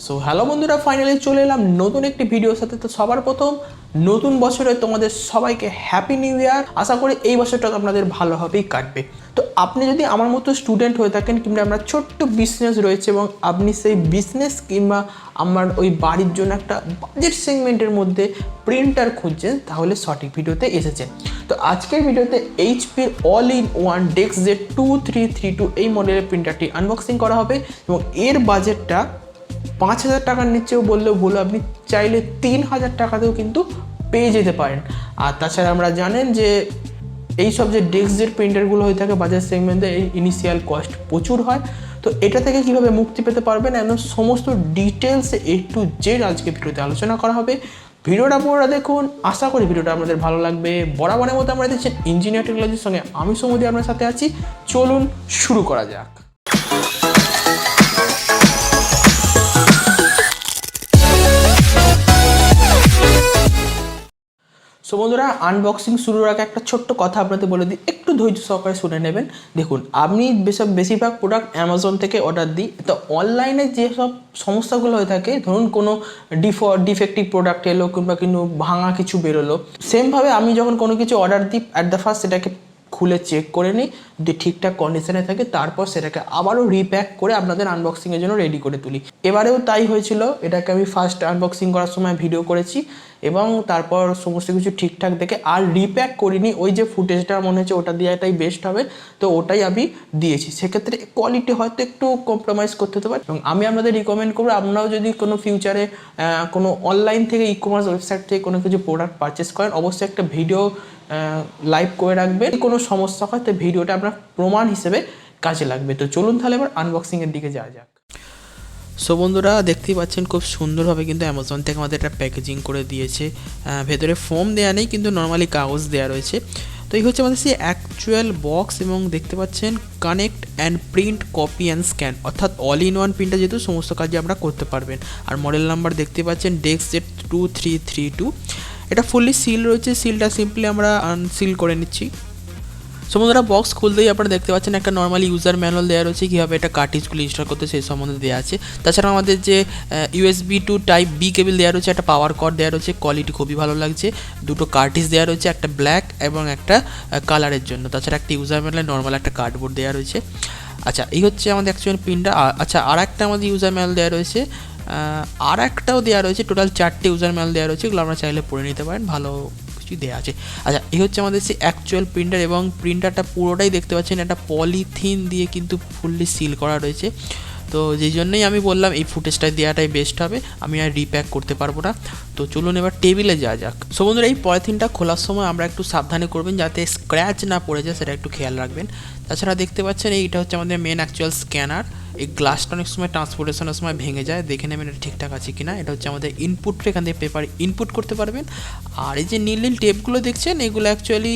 So hello বন্ধুরা, finally চলে এলাম নতুন একটি ভিডিওর সাথে। তো সবার প্রথম নতুন বছরে তোমাদের সবাইকে হ্যাপি নিউ ইয়ার। আশা করি এই বছরটা আপনাদের ভালোভাবেই কাটবে। তো আপনি যদি আমার মতো স্টুডেন্ট হয়ে থাকেন কিংবা আমরা ছোট্ট বিজনেস রয়েছে এবং আপনি সেই বিজনেস কিংবা আমার ওই বাড়ির জন্য একটা বাজেট সেগমেন্টের মধ্যে প্রিন্টার খুঁজছেন, তাহলে সঠিক ভিডিওতে এসেছেন। তো আজকের ভিডিওতে এইচপির অল ইন ওয়ান ডেস্কজেট 2332 এই মডেলের প্রিন্টারটি আনবক্সিং করা হবে এবং এর বাজেটটা 5,000 টাকার নিচেও বললেও ভুল, আপনি চাইলে 3,000 টাকাতেও কিন্তু পেয়ে যেতে পারেন। আর তাছাড়া আমরা জানেন যে এই সব যে ডেস্কজেট প্রিন্টারগুলো হয়ে থাকে বাজার সেগমেন্টে, এই ইনিশিয়াল কস্ট প্রচুর হয়। তো এটা থেকে কীভাবে মুক্তি পেতে পারবেন একদম সমস্ত ডিটেলস A to Z আজকে ভিডিওতে আলোচনা করা হবে। ভিডিওটা পুরোটা দেখুন, আশা করি ভিডিওটা আমাদের ভালো লাগবে। বরাবরের মতো আমরা দেখছেন ইঞ্জিনিয়ার টেকনোলজির সঙ্গে আমি সৌম্যদীপ আপনার সাথে আছি। চলুন শুরু করা যাক। সো বন্ধুরা, আনবক্সিং শুরুর আগে একটা ছোট্ট কথা আপনাদের বলে দিই, একটু ধৈর্য সহকারে শুনে নেবেন। দেখুন, আমি বেশিরভাগ প্রোডাক্ট অ্যামাজন থেকে অর্ডার দিই। তো অনলাইনে যেসব সমস্যাগুলো হয়ে থাকে, ধরুন কোনো ডিফেক্টিভ প্রোডাক্ট এলো কিংবা কিন্তু ভাঙা কিছু বেরোলো, সেমভাবে আমি যখন কোনো কিছু অর্ডার দিই অ্যাট দ্য ফার্স্ট সেটাকে খুলে চেক করে নিই, যদি ঠিকঠাক কন্ডিশনে থাকে তারপর সেটাকে আবারও রিপ্যাক করে আপনাদের আনবক্সিংয়ের জন্য রেডি করে তুলি। এবারেও তাই হয়েছিল। এটাকে আমি ফার্স্ট আনবক্সিং করার সময় ভিডিও করেছি এবং তারপর সমস্ত কিছু ঠিকঠাক দেখে আর রিপ্যাক করিনি। ওই যে ফুটেজটা মনে হচ্ছে ওটা দেওয়াটাই বেস্ট হবে, তো ওটাই আমি দিয়েছি। সেক্ষেত্রে কোয়ালিটি হয়তো একটু কম্প্রোমাইজ করতে হতে পারে এবং আমি আপনাদের রিকমেন্ড করবো, আপনারাও যদি কোনো ফিউচারে কোনো অনলাইন থেকে ই কমার্স ওয়েবসাইট থেকে কোনো কিছু প্রোডাক্ট পারচেস করেন, অবশ্যই একটা ভিডিও লাইভ করে রাখবেন। কোনো সমস্যা হয় তো ভিডিওটা আপনার প্রমাণ হিসেবে কাজে লাগবে। তো চলুন তাহলে এবার আনবক্সিংয়ের দিকে যাওয়া যাক। সো বন্ধুরা, দেখতেই পাচ্ছেন খুব সুন্দরভাবে কিন্তু অ্যামাজন থেকে আমাদের একটা প্যাকেজিং করে দিয়েছে। ভেতরে ফোম দেওয়া নেই, কিন্তু নর্মালি কাগজ দেওয়া রয়েছে। তো এই হচ্ছে আমাদের সেই অ্যাকচুয়াল বক্স এবং দেখতে পাচ্ছেন connect and print, copy and scan, অর্থাৎ অল ইন ওয়ান প্রিন্টার, যেহেতু সমস্ত কাজে আমরা করতে পারবেন। আর মডেল নাম্বার দেখতে পাচ্ছেন ডেস্কজেট 2332। এটা ফুললি সিল রয়েছে, সিলটা সিম্পলি আমরা আনসিল করে নিচ্ছি। সো বন্ধুরা, বক্স খুলতেই আপনারা দেখতে পাচ্ছেন একটা নর্মালি ইউজার ম্যানুয়াল দেওয়া রয়েছে, কীভাবে এটা কার্ট্রিজগুলো ইনস্টল করতে সেই সম্বন্ধে দেওয়া আছে। তাছাড়া আমাদের যে USB to টাইপ B কেবল দেওয়া রয়েছে, একটা পাওয়ার কর্ড দেওয়া রয়েছে, কোয়ালিটি খুবই ভালো লাগছে। দুটো কার্ট্রিজ দেওয়া রয়েছে, একটা ব্ল্যাক এবং একটা কালারের জন্য। তাছাড়া একটা ইউজার ম্যানুয়াল নর্মাল একটা কার্ডবোর্ড দেওয়া রয়েছে। আচ্ছা, এই হচ্ছে আমাদের অ্যাকচুয়াল পিনটা। আচ্ছা, আর একটা আমাদের ইউজার ম্যানুয়াল দেওয়া রয়েছে, আর একটাও দেওয়া রয়েছে। টোটাল 4টে ইউজার ম্যানুয়াল দেওয়া রয়েছে, এগুলো আমরা চাইলে পড়ে নিতে পারেন, ভালো দেওয়া আছে। আচ্ছা, এই হচ্ছে আমাদের সেই অ্যাকচুয়াল প্রিন্টার এবং প্রিন্টারটা পুরোটাই দেখতে পাচ্ছেন একটা পলিথিন দিয়ে কিন্তু ফুললি সিল করা রয়েছে। তো যেই জন্যই আমি বললাম এই ফুটেজটা দেওয়াটাই বেস্ট হবে, আমি আর রিপ্যাক করতে পারবো না। তো চলুন এবার টেবিলে যাওয়া যাক। সো বন্ধুরা, এই পলিথিনটা খোলার সময় আমরা একটু সাবধানে করবেন যাতে স্ক্র্যাচ না পড়ে যায়, সেটা একটু খেয়াল রাখবেন। তাছাড়া দেখতে পাচ্ছেন এইটা হচ্ছে আমাদের মেন অ্যাকচুয়াল স্ক্যানার। এই গ্লাসটা অনেক সময় ট্রান্সপোর্টেশনের সময় ভেঙে যায়, দেখে নেবেন এটা ঠিকঠাক আছে কিনা। এটা হচ্ছে আমাদের ইনপুট, এখান থেকে পেপার ইনপুট করতে পারবেন। আর এই যে নীল নীল টেপগুলো দেখছেন, এগুলো অ্যাকচুয়ালি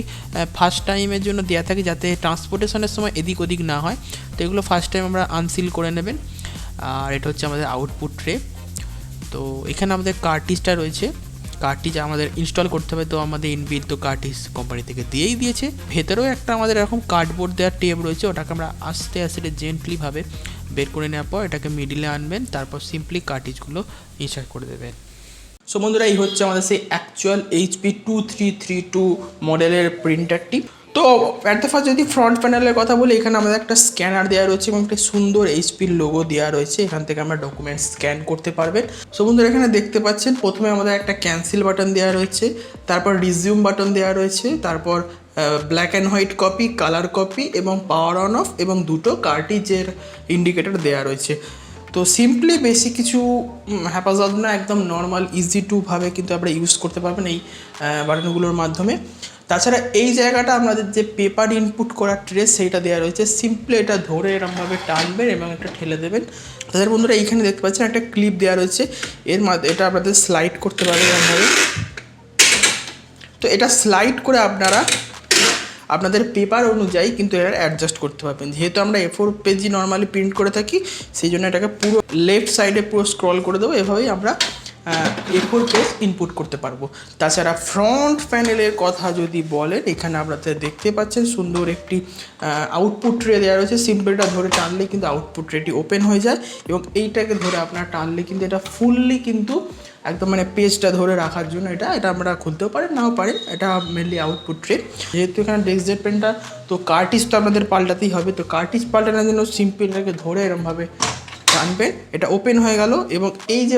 ফার্স্ট টাইমের জন্য দেওয়া থাকে যাতে ট্রান্সপোর্টেশনের সময় এদিক ওদিক না হয়। তো এগুলো ফার্স্ট টাইম আমরা আনসিল করে নেবেন। আর এটা হচ্ছে আমাদের আউটপুট ট্রে। তো এখানে আমাদের কার্ট্রিজটা রয়েছে, কার্ট্রিজ আমাদের ইনস্টল করতে হবে। তো আমাদের ইনবিল্ট তো কার্ট্রিজ কোম্পানি থেকে দিয়েই দিয়েছে। ভেতরেও একটা আমাদের এরকম কার্ডবোর্ড দেওয়ার টেপ রয়েছে, ওটাকে আমরা আস্তে আস্তে জেন্টলিভাবে বের করে নেওয়ার পর এটাকে মিডিলে আনবেন, তারপর সিম্পলি কার্ট্রিজগুলো ইনসার্ট করে দেবেন। সো বন্ধুরা, এই হচ্ছে আমাদের সেই অ্যাকচুয়াল HP 2332 মডেলের প্রিন্টারটি। তো অ্যাট দ্য ফার্স্ট যদি ফ্রন্ট প্যানেলের কথা বলি, এখানে আমাদের একটা স্ক্যানার দেওয়া রয়েছে এবং একটা সুন্দর HPর লোগো দেওয়া রয়েছে। এখান থেকে আমরা ডকুমেন্ট স্ক্যান করতে পারবেন। সো বন্ধুরা, এখানে দেখতে পাচ্ছেন প্রথমে আমাদের একটা ক্যান্সেল বাটন দেওয়া রয়েছে, তারপর রিজিউম বাটন দেওয়া রয়েছে, তারপর black and white copy, colour copy এবং পাওয়ার অন অফ এবং দুটো কার্ট্রিজের ইন্ডিকেটর দেওয়া রয়েছে। তো সিম্পলি বেশি কিছু হ্যাপাজাদ না, একদম নর্মাল ইজি টু ভাবে কিন্তু আমরা ইউজ করতে পারবেন এই বাটনগুলোর মাধ্যমে। তাছাড়া এই জায়গাটা আমাদের যে পেপার ইনপুট করার ট্রে সেইটা দেওয়া রয়েছে, সিম্পলি এটা ধরে এরকমভাবে টানবেন এবং একটা ঠেলে দেবেন। তাছাড়া বন্ধুরা, এইখানে দেখতে পাচ্ছেন একটা ক্লিপ দেওয়া রয়েছে, এর মাধ্যমে এটা আপনাদের স্লাইড করতে পারবেন এরকমভাবে। তো এটা স্লাইড করে আপনারা আপনাদের পেপার অনুযায়ী কিন্তু এটা অ্যাডজাস্ট করতে পারবেন। যেহেতু আমরা A4 পেজই নর্মালি প্রিন্ট করে থাকি, সেই জন্য এটাকে পুরো লেফট সাইডে পুরো স্ক্রল করে দেবো, এভাবেই আমরা A4 পেজ ইনপুট করতে পারবো। তাছাড়া ফ্রন্ট প্যানেলের কথা যদি বলেন, এখানে আপনারা দেখতে পাচ্ছেন সুন্দর একটি আউটপুট ট্রে দেওয়া রয়েছে। সিম্পলটা ধরে টানলে কিন্তু আউটপুট ট্রেটি ওপেন হয়ে যায় এবং এইটাকে ধরে আপনারা টানলে কিন্তু এটা ফুললি কিন্তু একদম মানে পেজটা ধরে রাখার জন্য এটা আমরা খুলতেও পারেন, নাও পারেন। এটা মেনলি আউটপুট ট্রে। যেহেতু এখানে ডেস্কজেট পেনটা, তো কার্টিজ তো আমাদের পাল্টাতেই হবে। তো কার্টিজ পাল্টানোর জন্য সিম্পলটাকে ধরে এরমভাবে টানবেন, এটা ওপেন হয়ে গেল। এবং এই যে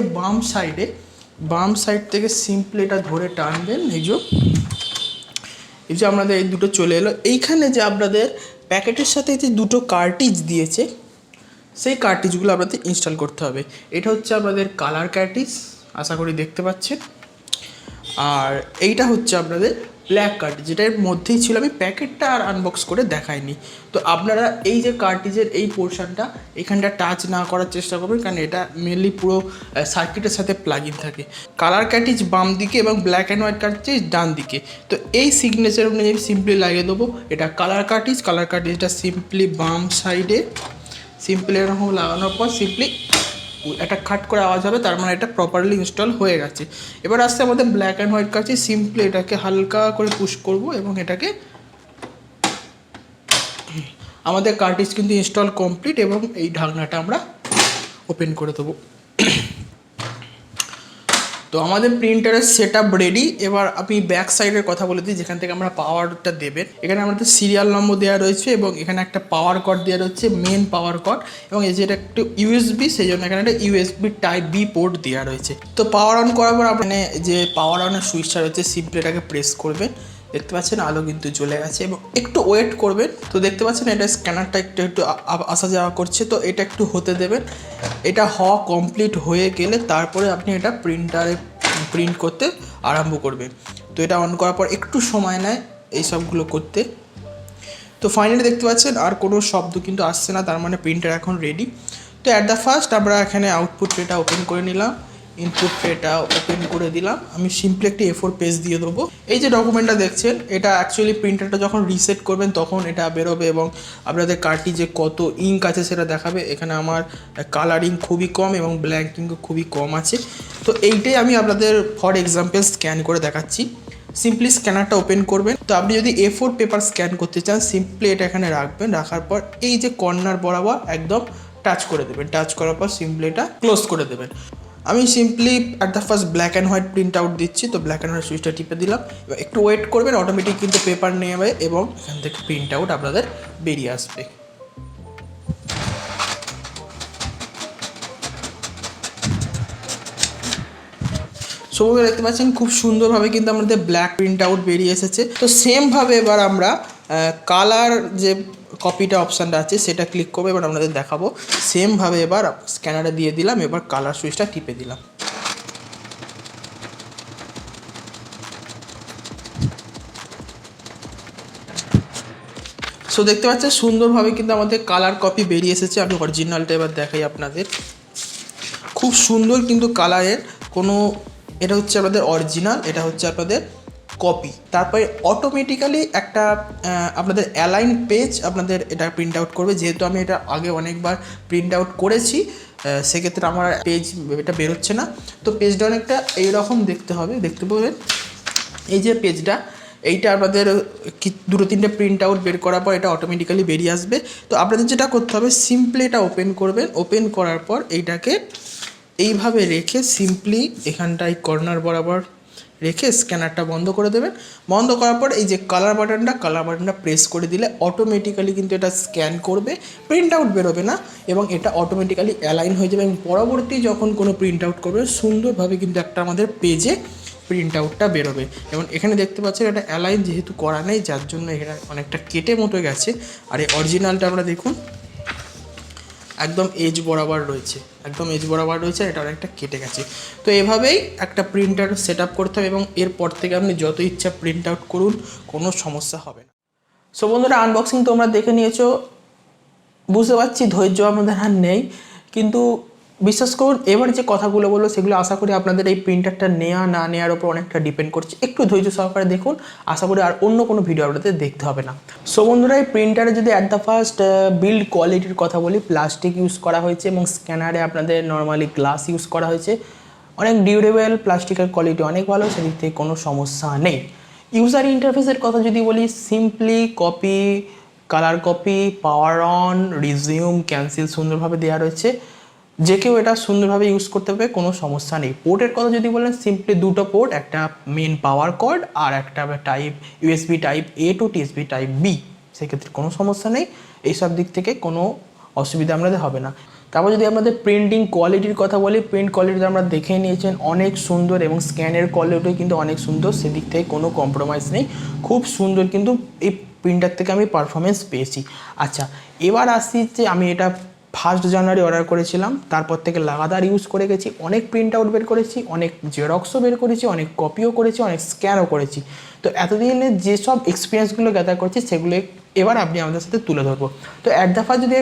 বাম সাইড থেকে সিম্পলি এটা ধরে টানবেন, এই যে আপনাদের এই দুটো চলে এলো। এইখানে যে আপনাদের প্যাকেটের সাথে যে দুটো কার্টিজ দিয়েছে, সেই কার্টিজগুলো আপনাদের ইনস্টল করতে হবে। এটা হচ্ছে আপনাদের কালার কার্টিজ, আশা করি দেখতে পাচ্ছেন। আর এইটা হচ্ছে আপনাদের ব্ল্যাক কার্টিজ, যেটার মধ্যেই ছিল। আমি প্যাকেটটা আর আনবক্স করে দেখাইনি। তো আপনারা এই যে কার্টিজের এই পোর্শনটা এখানটা টাচ না করার চেষ্টা করবেন, কারণ এটা মেনলি পুরো সার্কিটের সাথে প্লাগ ইন থাকে। কালার কার্টিজ বাম দিকে এবং ব্ল্যাক অ্যান্ড হোয়াইট কার্টিজ ডান দিকে। তো এই সিগনেচার অনুযায়ী সিম্পলি লাগিয়ে দেবো। এটা কালার কার্টিজটা সিম্পলি বাম সাইডে সিম্পলি এরকম লাগানোর পর সিম্পলি একটা খাট করে আওয়াজ হবে, তার মানে এটা প্রপারলি ইনস্টল হয়ে গেছে। এবার আসছে আমাদের black and white cartridge. Simply এটাকে হালকা করে পুশ করব এবং এটাকে আমাদের কার্টিজ কিন্তু ইনস্টল কমপ্লিট। এবং এই ঢাকনাটা আমরা ওপেন করে দেবো। তো আমাদের প্রিন্টারের সেট আপ রেডি। এবার আমি ব্যাক সাইডের কথা বলে দিই, যেখান থেকে আমরা পাওয়ারটা দেবেন। এখানে আমাদের সিরিয়াল নম্বর দেওয়া রয়েছে এবং এখানে একটা পাওয়ার কর্ড দেওয়া রয়েছে, মেন পাওয়ার কর্ড। এবং এই যেটা একটু ইউএসবি, সেই জন্য এখানে একটা ইউএসবি টাইপ বি পোর্ট দেওয়া রয়েছে। তো পাওয়ার অন করার পর আপনি যে পাওয়ার অনের সুইচটা রয়েছে সিম্পলি এটাকে প্রেস করবেন। দেখতে পাচ্ছেন আলো কিন্তু জ্বলে গেছে এবং একটু ওয়েট করবেন। তো দেখতে পাচ্ছেন এটা স্ক্যানারটা একটু আসা যাওয়া করছে, তো এটা একটু হতে দেবেন। এটা হওয়া কমপ্লিট হয়ে গেলে তারপরে আপনি এটা প্রিন্টারে প্রিন্ট করতে আরম্ভ করবেন। তো এটা অন করার পর একটু সময় নেয় এই সবগুলো করতে। তো ফাইনালি দেখতে পাচ্ছেন আর কোনো শব্দ কিন্তু আসছে না, তার মানে প্রিন্টার এখন রেডি। তো অ্যাট দ্য ফার্স্ট আমরা এখানে আউটপুট ট্রেটা ওপেন করে নিলাম, ইনপুট ট্রেটা ওপেন করে দিলাম। আমি সিম্পলি একটি A4 পেজ দিয়ে দেবো। এই যে ডকুমেন্টটা দেখছেন, এটা অ্যাকচুয়ালি প্রিন্টারটা যখন রিসেট করবেন তখন এটা বেরোবে এবং আপনাদের কার্টিজে কত ইঙ্ক আছে সেটা দেখাবে। এখানে আমার কালারিং খুবই কম এবং ব্ল্যাঙ্কিংও খুবই কম আছে। তো এইটাই আমি আপনাদের ফর এক্সাম্পল স্ক্যান করে দেখাচ্ছি। সিম্পলি স্ক্যানারটা ওপেন করবেন। তো আপনি যদি A4 পেপার স্ক্যান করতে চান, সিম্পলি এটা এখানে রাখবেন। রাখার পর এই যে কর্নার বরাবর একদম টাচ করে দেবেন। টাচ করার পর সিম্পলি এটা ক্লোজ করে দেবেন। আমি simply at the first black and white print out দিচ্ছি। তো ব্ল্যাক অ্যান্ড হোয়াইট সুইচটা টিপে দিলাম। এবার একটু ওয়েট করবেন, অটোমেটিক কিন্তু পেপার নেবে এবং এখান থেকে প্রিন্ট আউট আপনাদের বেরিয়ে আসবে। সবুজ দেখতে পাচ্ছেন খুব সুন্দরভাবে কিন্তু আমাদের ব্ল্যাক প্রিন্ট আউট বেরিয়ে এসেছে। তো সেমভাবে এবার আমরা কালার যে কপিটা অপশানটা আছে সেটা ক্লিক করবো। এবার আপনাদের দেখাবো সেমভাবে এবার স্ক্যানারে দিয়ে দিলাম, এবার কালার সুইচটা টিপে দিলাম। সো দেখতে পাচ্ছেন সুন্দরভাবে কিন্তু আমাদের কালার কপি বেরিয়ে এসেছে। আমি অরিজিনালটা এবার দেখাই আপনাদের। খুব সুন্দর কিন্তু কালারের কোনো, এটা হচ্ছে আপনাদের অরিজিনাল, এটা হচ্ছে আপনাদের কপি। তারপরে অটোমেটিক্যালি একটা আপনাদের অ্যালাইন পেজ আপনাদের এটা প্রিন্ট আউট করবে। যেহেতু আমি এটা আগে অনেকবার প্রিন্ট আউট করেছি, সেক্ষেত্রে আমার পেজ এটা বেরোচ্ছে না। তো পেজটা অনেকটা এইরকম দেখতে হবে, দেখতে পাবেন এই যে পেজটা, এইটা আপনাদের দুটো তিনটে প্রিন্ট আউট বের করার পর এটা অটোমেটিক্যালি বেরিয়ে আসবে। তো আপনাদের যেটা করতে হবে, সিম্পলি এটা ওপেন করবেন। ওপেন করার পর এইটাকে এইভাবে রেখে সিম্পলি এখানটায় কর্নার বরাবর রেখে স্ক্যানারটা বন্ধ করে দেবেন। বন্ধ করার পর এই যে কালার বাটনটা প্রেস করে দিলে অটোমেটিক্যালি কিন্তু এটা স্ক্যান করবে, প্রিন্ট আউট বেরোবে না এবং এটা অটোমেটিক্যালি অ্যালাইন হয়ে যাবে। এবং পরবর্তী যখন কোনো প্রিন্ট আউট করবে সুন্দরভাবে কিন্তু একটা আমাদের পেজে প্রিন্ট আউটটা বেরোবে। এবং এখানে দেখতে পাচ্ছেন এটা অ্যালাইন যেহেতু করা নেই, যার জন্য এখানে অনেকটা কেটে মতো গেছে। আর এই অরিজিনালটা আমরা দেখুন একদম এজ বরাবর রয়েছে, এটা অনেকটা কেটে গেছে। তো এভাবেই একটা প্রিন্টার সেট আপ করতে হবে এবং এরপর থেকে আপনি যত ইচ্ছা প্রিন্ট আউট করুন, কোনো সমস্যা হবে না। সো বন্ধুরা, আনবক্সিং তোমরা দেখে নিয়েছো, বুঝতে পারছি ধৈর্য আমাদের আর নেই, কিন্তু বিশ্বাস করুন এবার যে কথাগুলো বলবো সেগুলো আশা করি আপনাদের এই প্রিন্টারটা নেওয়া না নেওয়ার উপর অনেকটা ডিপেন্ড করছে। একটু ধৈর্য সহকারে দেখুন, আশা করি আর অন্য কোনো ভিডিও আপনাদের দেখতে হবে না। সো বন্ধুরা, এই প্রিন্টারে যদি অ্যাট দ্য ফার্স্ট বিল্ড কোয়ালিটির কথা বলি, প্লাস্টিক ইউজ করা হয়েছে এবং স্ক্যানারে আপনাদের নর্মালি গ্লাস ইউজ করা হয়েছে। অনেক ডিউরেবল, প্লাস্টিকের কোয়ালিটি অনেক ভালো, সেদিক থেকে কোনো সমস্যা নেই। ইউজার ইন্টারফেসের কথা যদি বলি, simply copy, colour copy, power on, resume, cancel সুন্দরভাবে দেওয়া রয়েছে, যে কেউ এটা সুন্দরভাবে ইউজ করতে পারবে, কোনো সমস্যা নেই। পোর্টের কথা যদি বলেন, সিম্পলি দুটো পোর্ট, একটা মেন পাওয়ার কর্ড আর একটা টাইপ ইউএসবি টাইপ এ টু টিএসবি টাইপ বি, সেক্ষেত্রে কোনো সমস্যা নেই। এইসব দিক থেকে কোনো অসুবিধা আমাদের হবে না। তারপর যদি আমাদের প্রিন্টিং কোয়ালিটির কথা বলি, প্রিন্ট কোয়ালিটি আমরা দেখে নিয়েছেন অনেক সুন্দর, এবং স্ক্যানের কোয়ালিটিও কিন্তু অনেক সুন্দর, সেদিক থেকে কোনো কম্প্রোমাইজ নেই, খুব সুন্দর কিন্তু এই প্রিন্টার থেকে আমি পারফরমেন্স পেয়েছি। আচ্ছা, এবার আসছি যে আমি এটা 1 জানুয়ারি অর্ডার করেছিলাম, তারপর থেকে লাগাতার ইউজ করে গেছি, অনেক প্রিন্ট আউট বের করেছি, অনেক জেরক্সও বের করেছি, অনেক কপিও করেছি, অনেক স্ক্যানও করেছি। তো এতদিনে যেসব এক্সপিরিয়েন্সগুলো গ্যাদার করছি সেগুলো এবার আপনি আমাদের সাথে তুলে ধরবো। তো অ্যাট দ্য ফার্স্ট যদি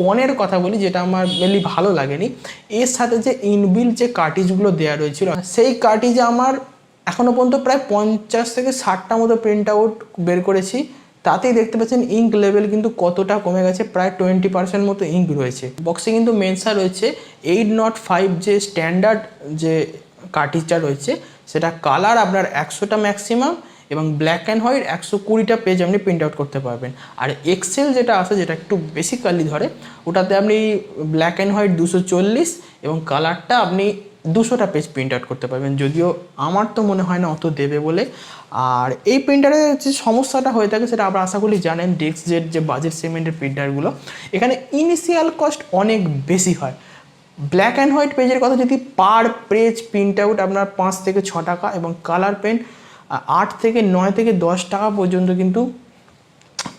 কনের কথা বলি, যেটা আমার মেনলি ভালো লাগেনি, এর সাথে যে ইনবিল্ট যে কার্টিজগুলো দেওয়া রয়েছিল, সেই কার্টিজে আমার এখনও পর্যন্ত প্রায় 50 থেকে 60টা মতো প্রিন্ট আউট বের করেছি। তাতেই দেখতে পাচ্ছেন ইঙ্ক লেভেল কিন্তু কতটা কমে গেছে, প্রায় 20% মতো ইঙ্ক রয়েছে। বক্সে কিন্তু মেনশন রয়েছে 805 যে স্ট্যান্ডার্ড যে কার্টিজটা রয়েছে, সেটা কালার আপনার 100টা ম্যাক্সিমাম, এবং ব্ল্যাক অ্যান্ড হোয়াইট 120টা পেজ আপনি প্রিন্ট আউট করতে পারবেন। আর এক্সেল যেটা আছে, যেটা একটু বেসিক্যালি ধরে, ওটাতে আপনি ব্ল্যাক অ্যান্ড হোয়াইট 240 এবং কালারটা আপনি 200টা পেজ প্রিন্ট আউট করতে পারবেন, যদিও আমার তো মনে হয় না অত দেবে বলে। আর এই প্রিন্টারের যে সমস্যাটা হয়ে থাকে সেটা আমরা আশা করি জানেন, ডেস্কজেট যে বাজেট সেগমেন্টের প্রিন্টারগুলো, এখানে ইনিশিয়াল কস্ট অনেক বেশি হয়। ব্ল্যাক অ্যান্ড হোয়াইট পেজের কথা যদি, পার পেজ প্রিন্ট আউট আপনার 5 থেকে 6 টাকা, এবং কালার পেন্ট 8 থেকে 9 থেকে 10 টাকা পর্যন্ত কিন্তু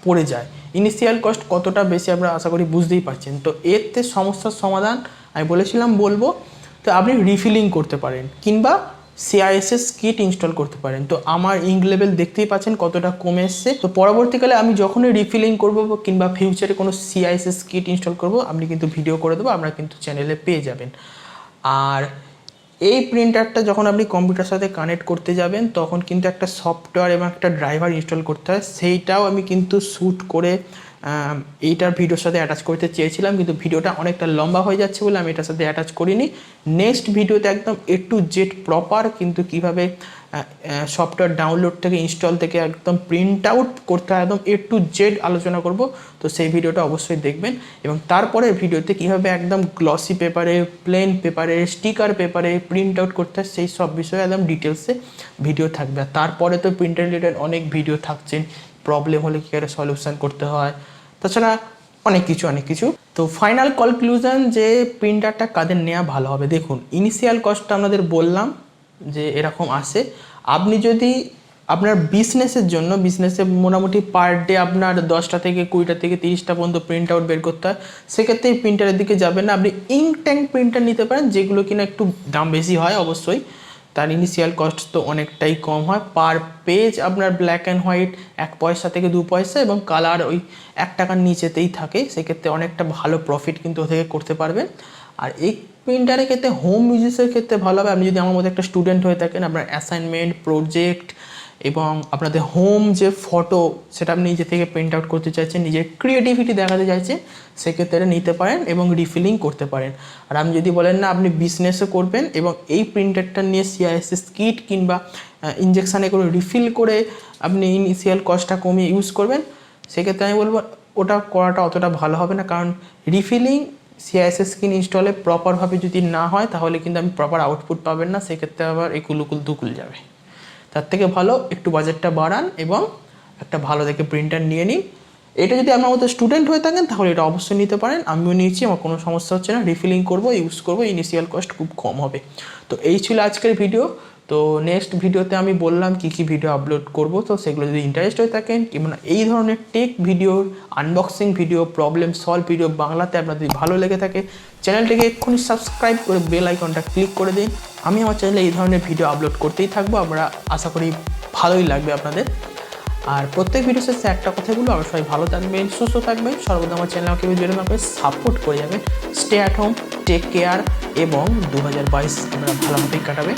পড়ে যায়। ইনিশিয়াল কস্ট কতটা বেশি আমরা আশা করি বুঝতেই পারছেন। তো এতে সমস্যার সমাধান আমি বলেছিলাম বলবো, তো আপনি রিফিলিং করতে পারেন, কিংবা সিআইএসএস কিট ইনস্টল করতে পারেন। তো আমার ইঙ্ক লেভেল দেখতেই পাচ্ছেন কতটা কমে এসছে। তো পরবর্তীকালে আমি যখনই রিফিলিং করবো কিংবা ফিউচারে কোনো সিআইএসএস কিট ইনস্টল করবো, আপনি কিন্তু ভিডিও করে দেবো, আপনারা কিন্তু চ্যানেলে পেয়ে যাবেন। আর এই প্রিন্টারটা যখন আপনি কম্পিউটার সাথে কানেক্ট করতে যাবেন, তখন কিন্তু একটা সফটওয়্যার এবং একটা ড্রাইভার ইনস্টল করতে হয়, সেইটাও আমি কিন্তু শ্যুট করে এইটার ভিডিওর সাথে অ্যাটাচ করতে চেয়েছিলাম, কিন্তু ভিডিওটা অনেকটা লম্বা হয়ে যাচ্ছে বলে আমি এটার সাথে অ্যাটাচ করিনি। নেক্সট ভিডিওতে একদম A to Z প্রপার কিন্তু কীভাবে সফটওয়্যার ডাউনলোড থেকে, ইনস্টল থেকে একদম প্রিন্ট আউট করতে হয়, একদম A to Z আলোচনা করব। তো সেই ভিডিওটা অবশ্যই দেখবেন, এবং তারপরে ভিডিওতে কীভাবে একদম গ্লসি পেপারে, প্লেন পেপারে, স্টিকার পেপারে প্রিন্ট আউট করতে হয়, সেই সব বিষয়ে একদম ডিটেলসে ভিডিও থাকবে। আর তারপরে তো প্রিন্টার রিলেটেড অনেক ভিডিও থাকছে, প্রবলেম হলে কী করে সলিউশন করতে হয়, তাছাড়া অনেক কিছু। তো ফাইনাল কনক্লুশন যে প্রিন্টারটা কাদের নেওয়া ভালো হবে, দেখুন ইনিশিয়াল কস্টটা আপনাদের বললাম যে এরকম আসে। আপনি যদি আপনার বিজনেসের জন্য, বিজনেসে মোটামুটি পার ডে আপনার 10টা থেকে 20টা থেকে 30টা পর্যন্ত প্রিন্ট আউট বের করতে হয়, সেক্ষেত্রে এই প্রিন্টারের দিকে যাবেন না। আপনি ইঙ্ক ট্যাঙ্ক প্রিন্টার নিতে পারেন, যেগুলো কিনা একটু দাম বেশি হয় অবশ্যই, তার ইনিশিয়াল কস্ট তো অনেকটাই কম হয়। পার পেজ আপনার ব্ল্যাক অ্যান্ড হোয়াইট 1 পয়সা থেকে 2 পয়সা, এবং কালার ওই 1 টাকার নিচেতেই থাকে, সেক্ষেত্রে অনেকটা ভালো প্রফিট কিন্তু ও থেকে করতে পারবেন। আর এই প্রিন্টারের ক্ষেত্রে হোম ইউজেসের ক্ষেত্রে ভালো হবে। আপনি যদি আমার মধ্যে একটা স্টুডেন্ট হয়ে থাকেন, আপনার অ্যাসাইনমেন্ট, প্রজেক্ট এবং আপনাদের হোম যে ফটো, সেটা আপনি নিজে থেকে প্রিন্ট আউট করতে চাইছেন, নিজের ক্রিয়েটিভিটি দেখাতে চাইছেন, সেক্ষেত্রে নিতে পারেন এবং রিফিলিং করতে পারেন। আর আপনি যদি বলেন না আপনি বিজনেসও করবেন, এবং এই প্রিন্টারটা নিয়ে সিআইএসএস কিট কিংবা ইনজেকশানে করে রিফিল করে আপনি ইনিশিয়াল কস্টটা কমিয়ে ইউজ করবেন, সেক্ষেত্রে আমি বলবো ওটা করাটা অতটা ভালো হবে না। কারণ রিফিলিং সিআইএসএস স্কিন ইনস্টলে প্রপারভাবে যদি না হয়, তাহলে কিন্তু আপনি প্রপার আউটপুট পাবেন না, সেক্ষেত্রে আবার একুল দুকুল যাবে। তার থেকে ভালো একটু বাজেটটা বাড়ান এবং একটা ভালো দেখে প্রিন্টার নিয়ে নিন। এটা যদি আমার মতো স্টুডেন্ট হয়ে থাকেন, তাহলে এটা অবশ্যই নিতে পারেন, আমিও নিয়েছি, আমার কোনো সমস্যা হচ্ছে না। রিফিলিং করবো, ইউজ করবো, ইনিশিয়াল কস্ট খুব কম হবে। তো এই ছিল আজকের ভিডিও। তো নেক্সট ভিডিওতে আমি বললাম কী ভিডিও আপলোড করব, তো সেগুলো যদি ইন্টারেস্ট হয়ে থাকেন, কিংবা এই ধরনের take video, unboxing video, problem solve video বাংলাতে আপনার যদি ভালো লেগে থাকে, চ্যানেলটিকে এক্ষুনি সাবস্ক্রাইব করে বেল আইকনটা ক্লিক করে দিন। আমি আমার চ্যানেলে এই ধরনের ভিডিও আপলোড করতেই থাকবো, আমরা আশা করি ভালোই লাগবে আপনাদের। আর প্রত্যেক ভিডিও শেষে একটা কথা বলবো, আমরা সবাই ভালো থাকবেন, সুস্থ থাকবেন, সর্বদা আমার চ্যানেল আমাকে ভিডিও আমাকে সাপোর্ট করে যাবেন। Stay at home, take care, এবং 2022 আমরা ভালোভাবেই কাটাবে।